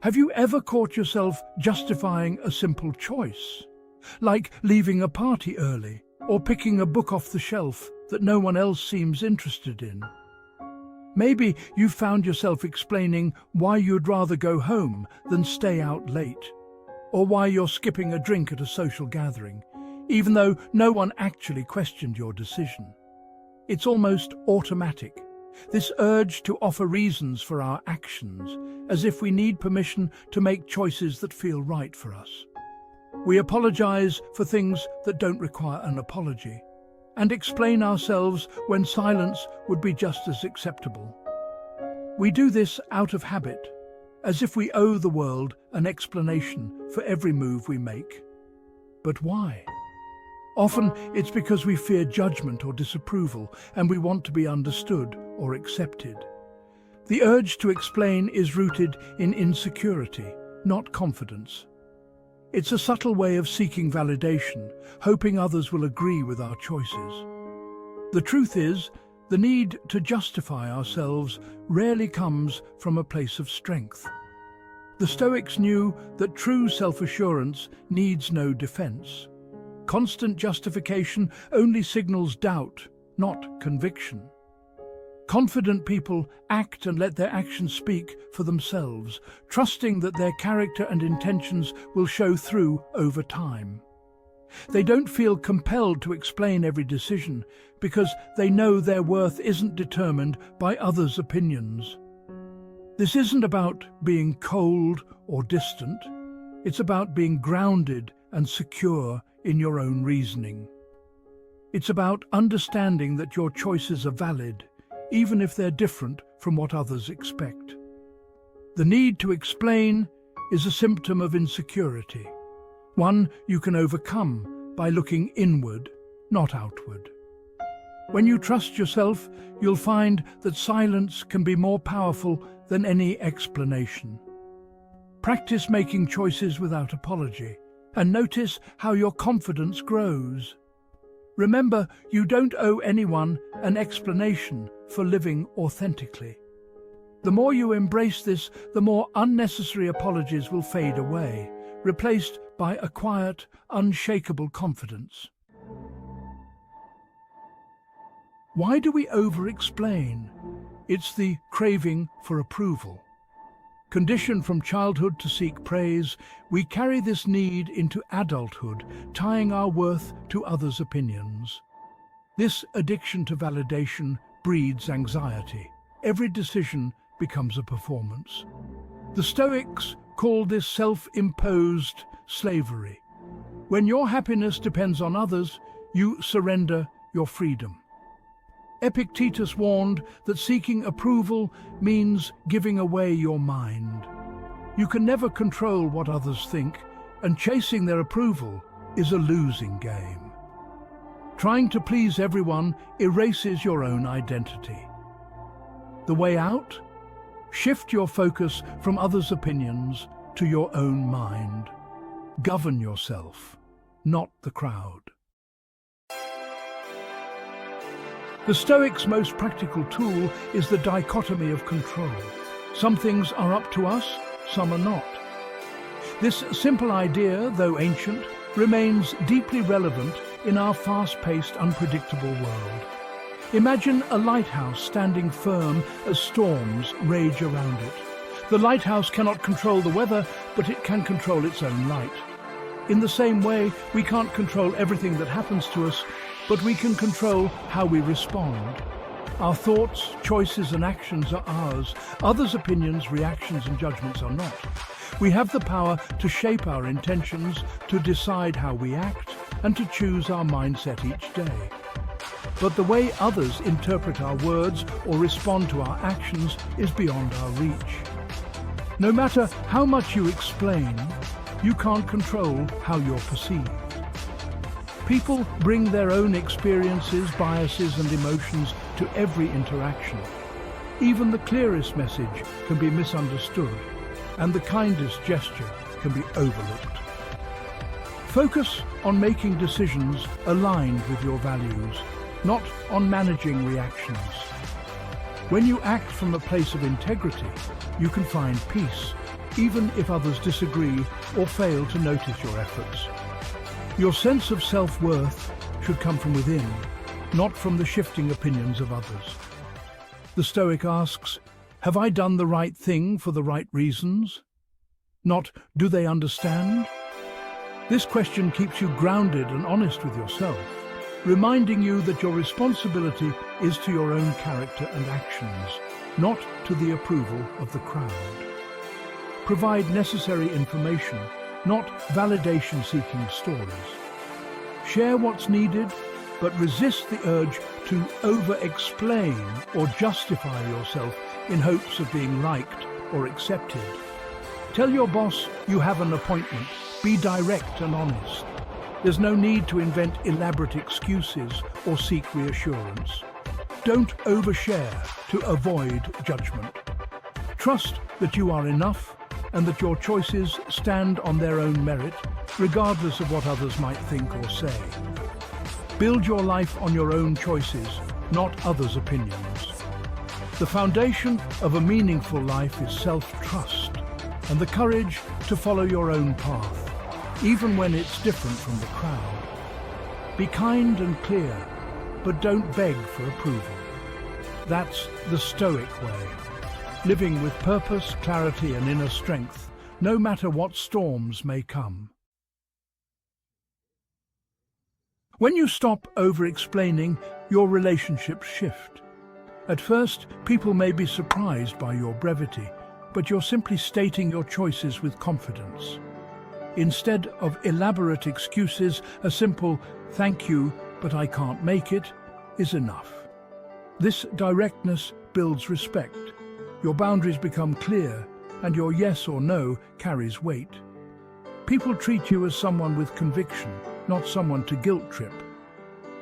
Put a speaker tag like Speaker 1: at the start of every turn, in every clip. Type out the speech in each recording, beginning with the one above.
Speaker 1: Have you ever caught yourself justifying a simple choice, like leaving a party early or picking a book off the shelf that no one else seems interested in? Maybe you've found yourself explaining why you'd rather go home than stay out late, or why you're skipping a drink at a social gathering, even though no one actually questioned your decision. It's almost automatic, this urge to offer reasons for our actions, as if we need permission to make choices that feel right for us. We apologize for things that don't require an apology, and explain ourselves when silence would be just as acceptable. We do this out of habit, as if we owe the world an explanation for every move we make. But why? Often it's because we fear judgment or disapproval, and we want to be understood or accepted. The urge to explain is rooted in insecurity, not confidence. It's a subtle way of seeking validation, hoping others will agree with our choices. The truth is, the need to justify ourselves rarely comes from a place of strength. The Stoics knew that true self-assurance needs no defense. Constant justification only signals doubt, not conviction. Confident people act and let their actions speak for themselves, trusting that their character and intentions will show through over time. They don't feel compelled to explain every decision because they know their worth isn't determined by others' opinions. This isn't about being cold or distant. It's about being grounded and secure in your own reasoning. It's about understanding that your choices are valid, even if they're different from what others expect. The need to explain is a symptom of insecurity, one you can overcome by looking inward, not outward. When you trust yourself, you'll find that silence can be more powerful than any explanation. Practice making choices without apology, and notice how your confidence grows. Remember, you don't owe anyone an explanation for living authentically. The more you embrace this, the more unnecessary apologies will fade away, replaced by a quiet, unshakable confidence. Why do we over-explain? It's the craving for approval. Conditioned from childhood to seek praise, we carry this need into adulthood, tying our worth to others' opinions. This addiction to validation breeds anxiety. Every decision becomes a performance. The Stoics call this self-imposed slavery. When your happiness depends on others, you surrender your freedom. Epictetus warned that seeking approval means giving away your mind. You can never control what others think, and chasing their approval is a losing game. Trying to please everyone erases your own identity. The way out? Shift your focus from others' opinions to your own mind. Govern yourself, not the crowd. The Stoics' most practical tool is the dichotomy of control. Some things are up to us, some are not. This simple idea, though ancient, remains deeply relevant in our fast-paced, unpredictable world. Imagine a lighthouse standing firm as storms rage around it. The lighthouse cannot control the weather, but it can control its own light. In the same way, we can't control everything that happens to us, but we can control how we respond. Our thoughts, choices and actions are ours. Others' opinions, reactions and judgments are not. We have the power to shape our intentions, to decide how we act, and to choose our mindset each day. But the way others interpret our words or respond to our actions is beyond our reach. No matter how much you explain, you can't control how you're perceived. People bring their own experiences, biases and emotions to every interaction. Even the clearest message can be misunderstood, and the kindest gesture can be overlooked. Focus on making decisions aligned with your values, not on managing reactions. When you act from a place of integrity, you can find peace, even if others disagree or fail to notice your efforts. Your sense of self-worth should come from within, not from the shifting opinions of others. The Stoic asks, have I done the right thing for the right reasons? Not, do they understand? This question keeps you grounded and honest with yourself, reminding you that your responsibility is to your own character and actions, not to the approval of the crowd. Provide necessary information, not validation-seeking stories. Share what's needed, but resist the urge to over-explain or justify yourself in hopes of being liked or accepted. Tell your boss you have an appointment. Be direct and honest. There's no need to invent elaborate excuses or seek reassurance. Don't overshare to avoid judgment. Trust that you are enough and that your choices stand on their own merit, regardless of what others might think or say. Build your life on your own choices, not others' opinions. The foundation of a meaningful life is self-trust and the courage to follow your own path, even when it's different from the crowd. Be kind and clear, but don't beg for approval. That's the Stoic way, living with purpose, clarity, and inner strength, no matter what storms may come. When you stop over-explaining, your relationships shift. At first, people may be surprised by your brevity, but you're simply stating your choices with confidence. Instead of elaborate excuses, a simple "thank you, but I can't make it" is enough. This directness builds respect. Your boundaries become clear, and your yes or no carries weight. People treat you as someone with conviction, not someone to guilt trip.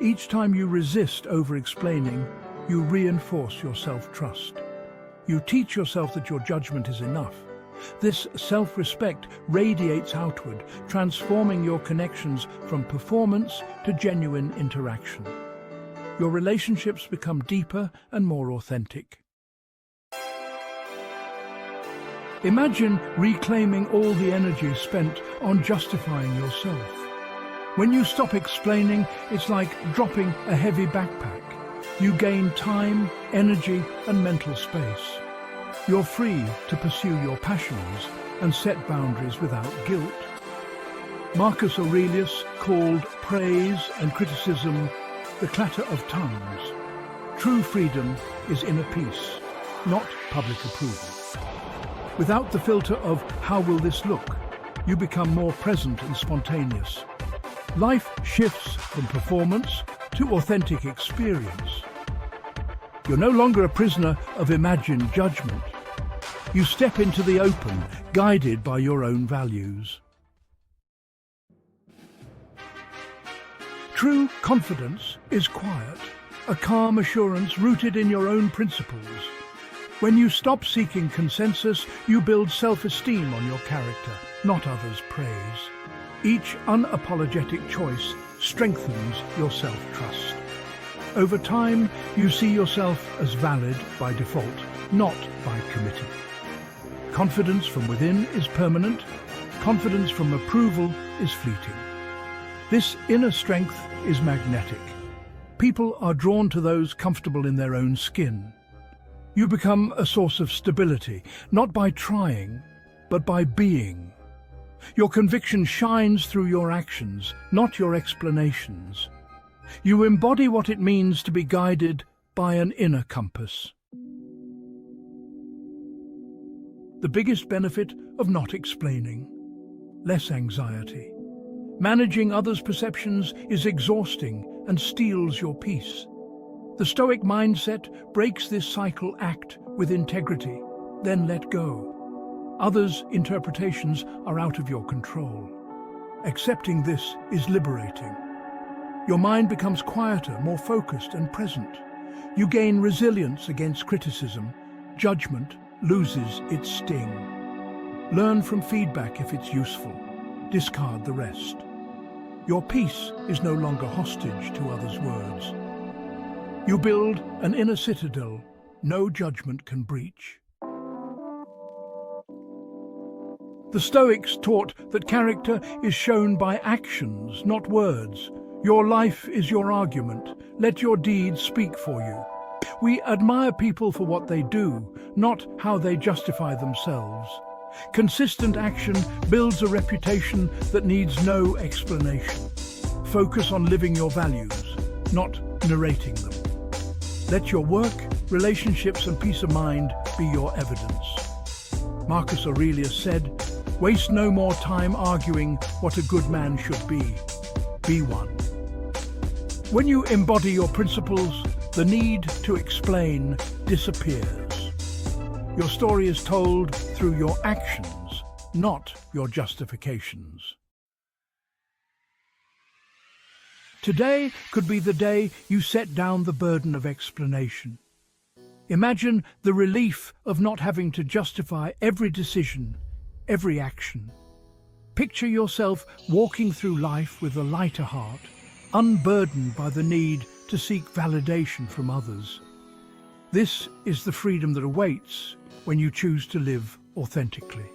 Speaker 1: Each time you resist over-explaining, you reinforce your self-trust. You teach yourself that your judgment is enough. This self-respect radiates outward, transforming your connections from performance to genuine interaction. Your relationships become deeper and more authentic. Imagine reclaiming all the energy spent on justifying yourself. When you stop explaining, it's like dropping a heavy backpack. You gain time, energy, and mental space. You're free to pursue your passions and set boundaries without guilt. Marcus Aurelius called praise and criticism the clatter of tongues. True freedom is inner peace, not public approval. Without the filter of "how will this look?" you become more present and spontaneous. Life shifts from performance to authentic experience. You're no longer a prisoner of imagined judgment. You step into the open, guided by your own values. True confidence is quiet, a calm assurance rooted in your own principles. When you stop seeking consensus, you build self-esteem on your character, not others' praise. Each unapologetic choice strengthens your self-trust. Over time, you see yourself as valid by default, not by committee. Confidence from within is permanent. Confidence from approval is fleeting. This inner strength is magnetic. People are drawn to those comfortable in their own skin. You become a source of stability, not by trying, but by being. Your conviction shines through your actions, not your explanations. You embody what it means to be guided by an inner compass. The biggest benefit of not explaining: less anxiety. Managing others' perceptions is exhausting and steals your peace. The Stoic mindset breaks this cycle. Act with integrity, then let go. Others' interpretations are out of your control. Accepting this is liberating. Your mind becomes quieter, more focused and present. You gain resilience against criticism. Judgment loses its sting. Learn from feedback if it's useful. Discard the rest. Your peace is no longer hostage to others' words. You build an inner citadel no judgment can breach. The Stoics taught that character is shown by actions, not words. Your life is your argument. Let your deeds speak for you. We admire people for what they do, not how they justify themselves. Consistent action builds a reputation that needs no explanation. Focus on living your values, not narrating them. Let your work, relationships, and peace of mind be your evidence. Marcus Aurelius said, "Waste no more time arguing what a good man should be. Be one." When you embody your principles, the need to explain disappears. Your story is told through your actions, not your justifications. Today could be the day you set down the burden of explanation. Imagine the relief of not having to justify every decision, every action. Picture yourself walking through life with a lighter heart, unburdened by the need to seek validation from others. This is the freedom that awaits when you choose to live authentically.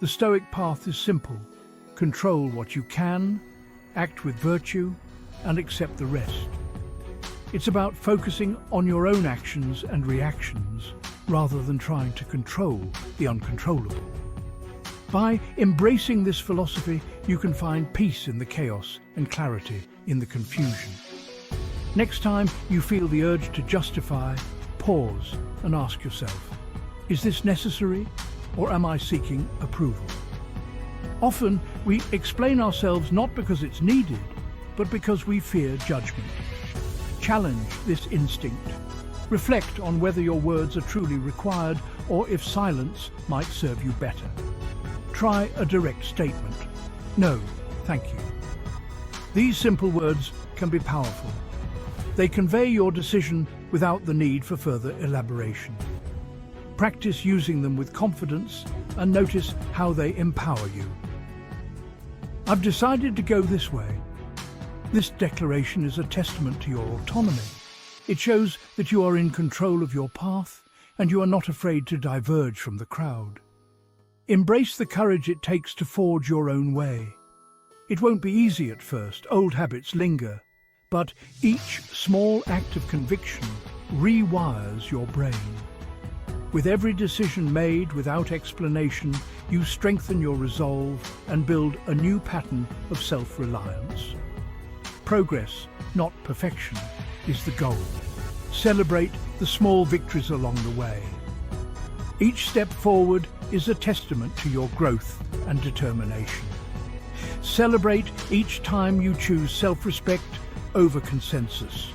Speaker 1: The Stoic path is simple. Control what you can, act with virtue, and accept the rest. It's about focusing on your own actions and reactions, rather than trying to control the uncontrollable. By embracing this philosophy, you can find peace in the chaos and clarity in the confusion. Next time you feel the urge to justify, pause and ask yourself, is this necessary, or am I seeking approval? Often we explain ourselves not because it's needed, but because we fear judgment. Challenge this instinct. Reflect on whether your words are truly required or if silence might serve you better. Try a direct statement. No, thank you. These simple words can be powerful. They convey your decision without the need for further elaboration. Practice using them with confidence and notice how they empower you. I've decided to go this way. This declaration is a testament to your autonomy. It shows that you are in control of your path and you are not afraid to diverge from the crowd. Embrace the courage it takes to forge your own way. It won't be easy at first, old habits linger, but each small act of conviction rewires your brain. With every decision made without explanation, you strengthen your resolve and build a new pattern of self-reliance. Progress, not perfection, is the goal. Celebrate the small victories along the way. Each step forward is a testament to your growth and determination. Celebrate each time you choose self-respect over consensus.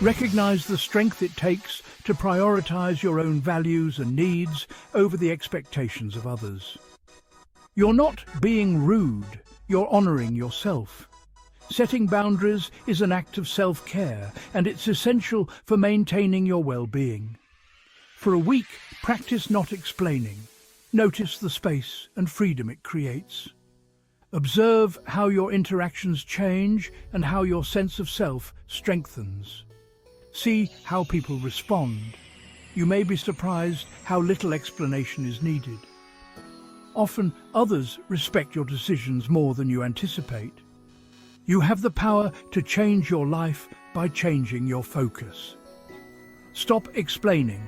Speaker 1: Recognize the strength it takes to prioritize your own values and needs over the expectations of others. You're not being rude, you're honoring yourself. Setting boundaries is an act of self-care, and it's essential for maintaining your well-being. For a week, practice not explaining. Notice the space and freedom it creates. Observe how your interactions change and how your sense of self strengthens. See how people respond. You may be surprised how little explanation is needed. Often, others respect your decisions more than you anticipate. You have the power to change your life by changing your focus. Stop explaining.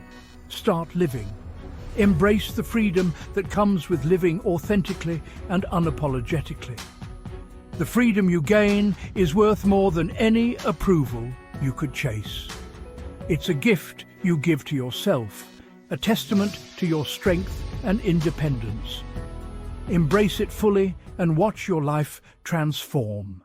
Speaker 1: Start living. Embrace the freedom that comes with living authentically and unapologetically. The freedom you gain is worth more than any approval you could chase. It's a gift you give to yourself, a testament to your strength and independence. Embrace it fully and watch your life transform.